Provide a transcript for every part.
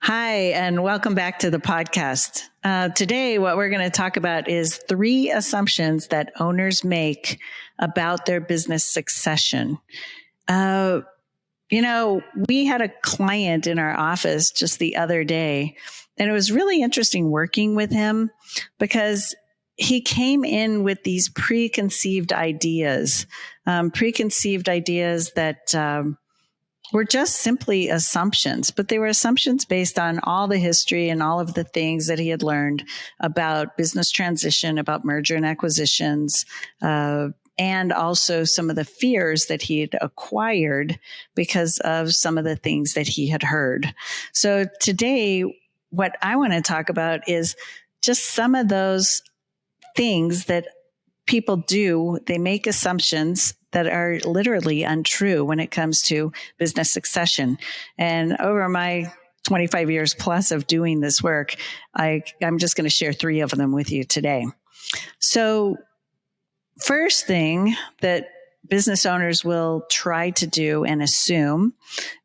Hi, and welcome back to the podcast. Today, what we're going to talk about is 3 assumptions that owners make about their business succession. We had a client in our office just the other day, and it was really interesting working with him because he came in with these preconceived ideas that were just simply assumptions, but they were assumptions based on all the history and all of the things that he had learned about business transition, about merger and acquisitions, and also some of the fears that he had acquired because of some of the things that he had heard. So today, what I want to talk about is just some of those things that people do. They make assumptions that are literally untrue when it comes to business succession. And over my 25 years plus of doing this work, I'm just going to share 3 of them with you today. So first thing that business owners will try to do and assume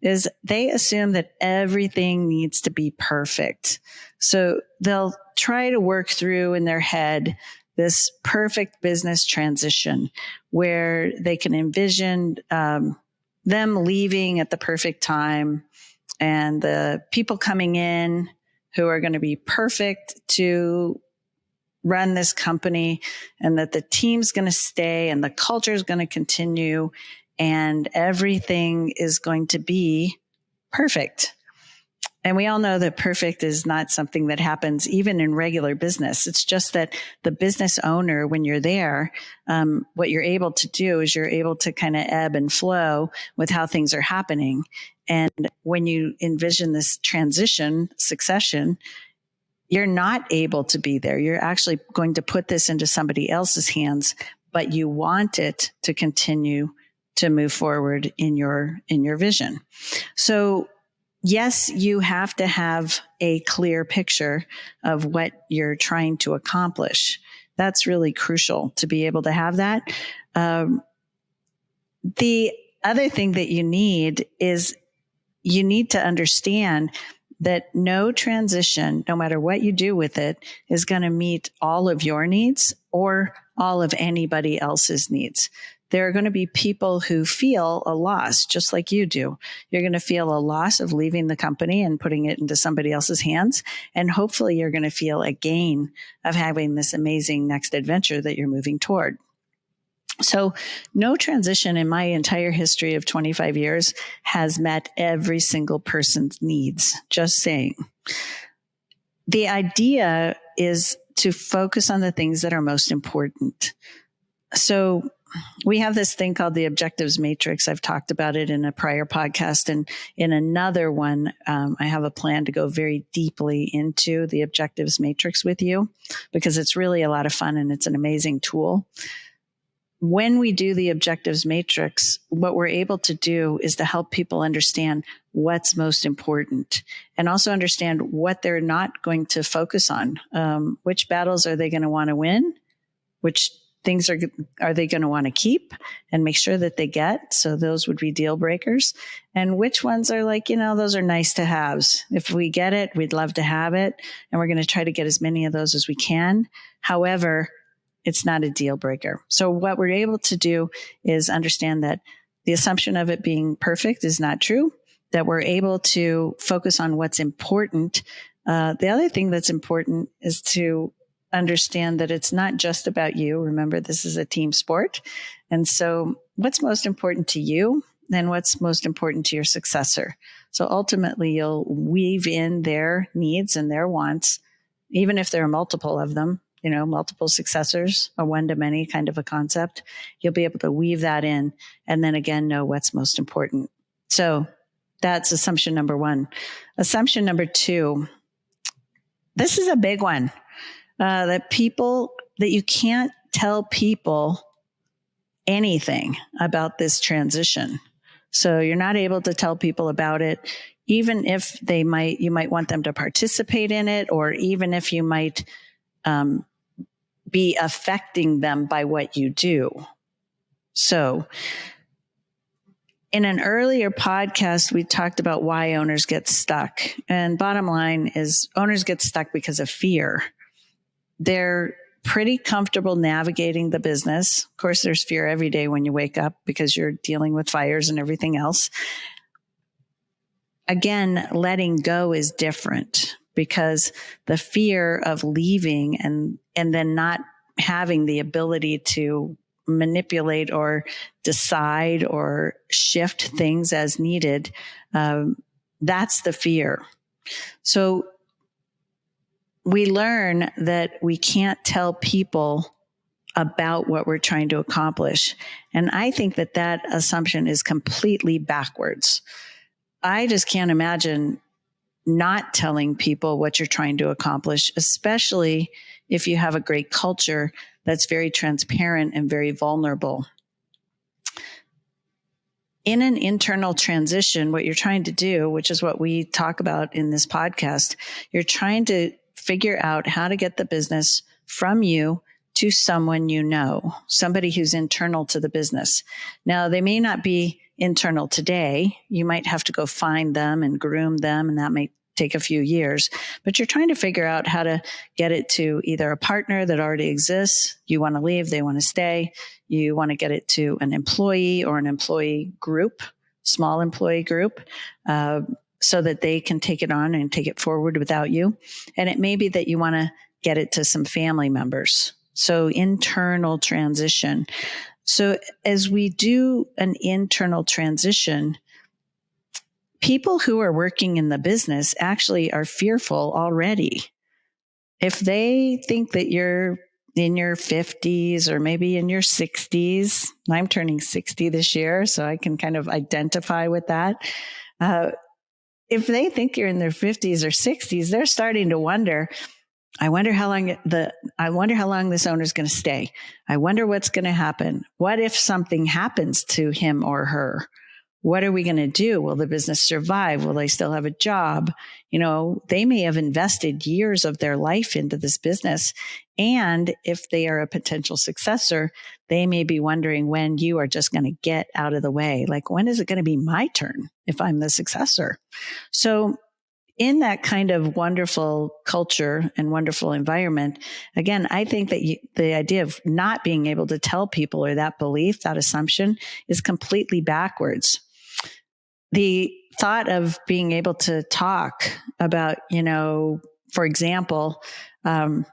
is they assume that everything needs to be perfect. So they'll try to work through in their head this perfect business transition where they can envision them leaving at the perfect time and the people coming in who are going to be perfect to run this company, and that the team's going to stay and the culture is going to continue and everything is going to be perfect. And we all know that perfect is not something that happens even in regular business. It's just that the business owner, when you're there, what you're able to do is you're able to kind of ebb and flow with how things are happening. And when you envision this succession, you're not able to be there. You're actually going to put this into somebody else's hands, but you want it to continue to move forward in your vision. So yes, you have to have a clear picture of what you're trying to accomplish. That's really crucial to be able to have that. The other thing that you need is you need to understand that no transition, no matter what you do with it, is going to meet all of your needs or all of anybody else's needs. There are going to be people who feel a loss, just like you do. You're going to feel a loss of leaving the company and putting it into somebody else's hands. And hopefully you're going to feel a gain of having this amazing next adventure that you're moving toward. So no transition in my entire history of 25 years has met every single person's needs. Just saying. The idea is to focus on the things that are most important. So we have this thing called the objectives matrix. I've talked about it in a prior podcast, and in another one, I have a plan to go very deeply into the objectives matrix with you because it's really a lot of fun and it's an amazing tool. When we do the objectives matrix, what we're able to do is to help people understand what's most important and also understand what they're not going to focus on. Which battles are they going to want to win? Which things are they going to want to keep and make sure that they get? So those would be deal breakers. And which ones are like, those are nice to haves. If we get it, we'd love to have it. And we're going to try to get as many of those as we can. However, it's not a deal breaker. So what we're able to do is understand that the assumption of it being perfect is not true, that we're able to focus on what's important. The other thing that's important is to understand that it's not just about you. Remember, this is a team sport. And so what's most important to you, then what's most important to your successor. So ultimately, you'll weave in their needs and their wants, even if there are multiple of them. Multiple successors, a one-to-many kind of a concept. You'll be able to weave that in and then again know what's most important. So that's assumption number 1. Assumption number 2, this is a big one, that you can't tell people anything about this transition. So you're not able to tell people about it, even if you might want them to participate in it, or even if you might be affecting them by what you do. So In an earlier podcast, we talked about why owners get stuck. And bottom line is owners get stuck because of fear. They're pretty comfortable navigating the business. Of course, there's fear every day when you wake up because you're dealing with fires and everything else. Again, letting go is different because the fear of leaving and then not having the ability to manipulate or decide or shift things as needed, that's the fear. So we learn that we can't tell people about what we're trying to accomplish. And I think that that assumption is completely backwards. I just can't imagine not telling people what you're trying to accomplish, especially if you have a great culture that's very transparent and very vulnerable. In an internal transition, what you're trying to do, which is what we talk about in this podcast, you're trying to figure out how to get the business from you to someone you know, somebody who's internal to the business. Now, they may not be internal today. You might have to go find them and groom them, and that may take a few years, but you're trying to figure out how to get it to either a partner that already exists. You want to leave, they want to stay. You want to get it to an employee or an employee group, small employee group, so that they can take it on and take it forward without you. And it may be that you want to get it to some family members. So internal transition. So as we do an internal transition, people who are working in the business actually are fearful already. If they think that you're in your 50s or maybe in your 60s, I'm turning 60 this year, so I can kind of identify with that. If they think you're in their 50s or 60s, they're starting to wonder, I wonder how long this owner's going to stay. I wonder what's going to happen. What if something happens to him or her? What are we going to do? Will the business survive? Will they still have a job? You know, they may have invested years of their life into this business. And if they are a potential successor, they may be wondering when you are just going to get out of the way. Like, when is it going to be my turn if I'm the successor? So in that kind of wonderful culture and wonderful environment, again, I think that the idea of not being able to tell people, or that belief, that assumption, is completely backwards. The thought of being able to talk about, for example, I'm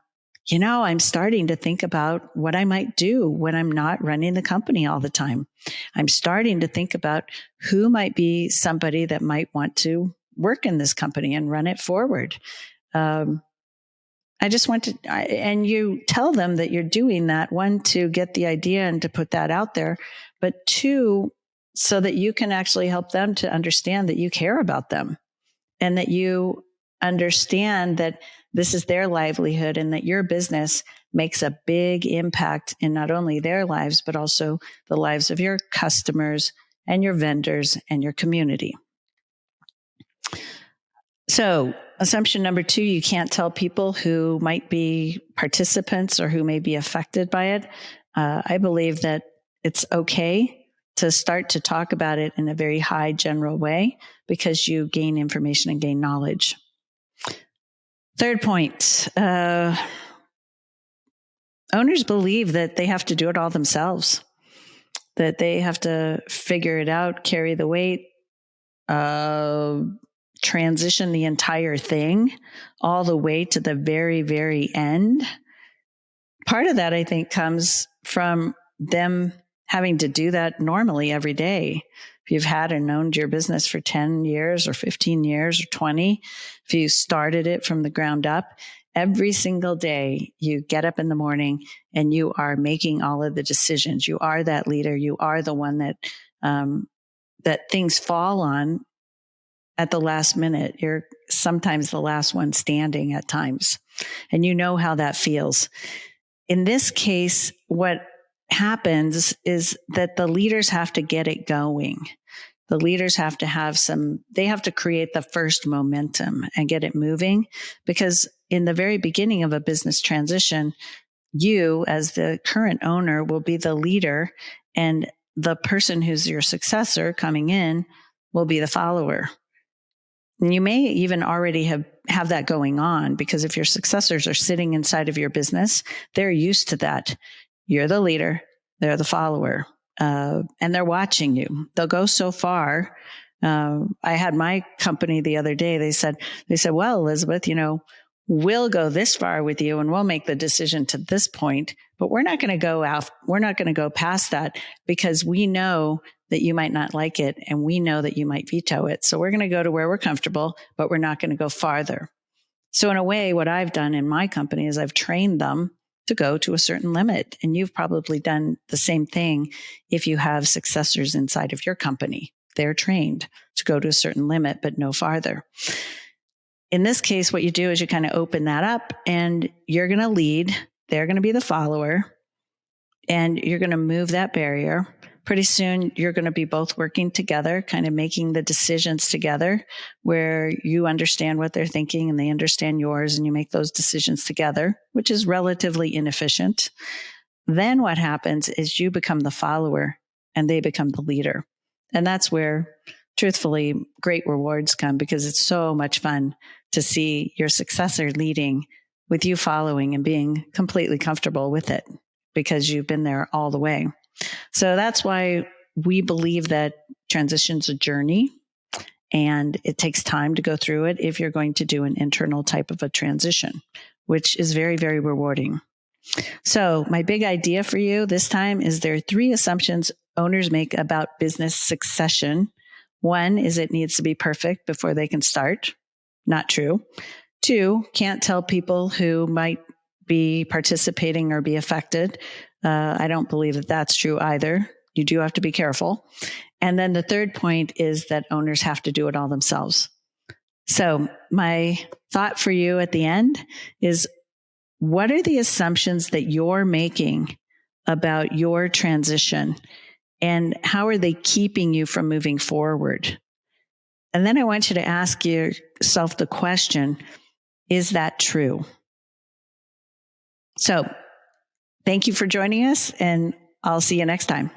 starting to think about what I might do when I'm not running the company all the time. I'm starting to think about who might be somebody that might want to work in this company and run it forward. I just want to, and you tell them that you're doing that, one, to get the idea and to put that out there, but two, so that you can actually help them to understand that you care about them and that you understand that this is their livelihood and that your business makes a big impact in not only their lives, but also the lives of your customers and your vendors and your community. So, assumption number 2, you can't tell people who might be participants or who may be affected by it. I believe that it's okay to start to talk about it in a very high general way because you gain information and gain knowledge. Third point, owners believe that they have to do it all themselves, that they have to figure it out, carry the weight, transition the entire thing all the way to the very, very end. Part of that, I think, comes from them having to do that normally every day. If you've had and owned your business for 10 years or 15 years or 20, if you started it from the ground up, every single day you get up in the morning and you are making all of the decisions. You are that leader. You are the one that things fall on at the last minute. You're sometimes the last one standing at times, and you know how that feels. In this case, what happens is that the leaders have to get it going. The leaders have to they have to create the first momentum and get it moving, because in the very beginning of a business transition, you as the current owner will be the leader, and the person who's your successor coming in will be the follower. And you may even already have that going on, because if your successors are sitting inside of your business, they're used to that. You're the leader, they're the follower, and they're watching you. They'll go so far. I had my company the other day. They said, well, Elizabeth, we'll go this far with you and we'll make the decision to this point, but we're not going to go out. We're not going to go past that, because we know that you might not like it and we know that you might veto it. So we're going to go to where we're comfortable, but we're not going to go farther. So in a way, what I've done in my company is I've trained them to go to a certain limit. And you've probably done the same thing if you have successors inside of your company. They're trained to go to a certain limit, but no farther. In this case, what you do is you kind of open that up and you're going to lead. They're going to be the follower, and you're going to move that barrier. Pretty soon, you're going to be both working together, kind of making the decisions together, where you understand what they're thinking and they understand yours, and you make those decisions together, which is relatively inefficient. Then what happens is you become the follower and they become the leader. And that's where, truthfully, great rewards come, because it's so much fun to see your successor leading with you following and being completely comfortable with it, because you've been there all the way. So that's why we believe that transition's a journey, and it takes time to go through it if you're going to do an internal type of a transition, which is very, very rewarding. So my big idea for you this time is there are 3 assumptions owners make about business succession. 1 is it needs to be perfect before they can start. Not true. 2, can't tell people who might be participating or be affected. I don't believe that that's true either. You do have to be careful. And then the 3rd point is that owners have to do it all themselves. So my thought for you at the end is, what are the assumptions that you're making about your transition, and how are they keeping you from moving forward? And then I want you to ask yourself the question, is that true? So thank you for joining us, and I'll see you next time.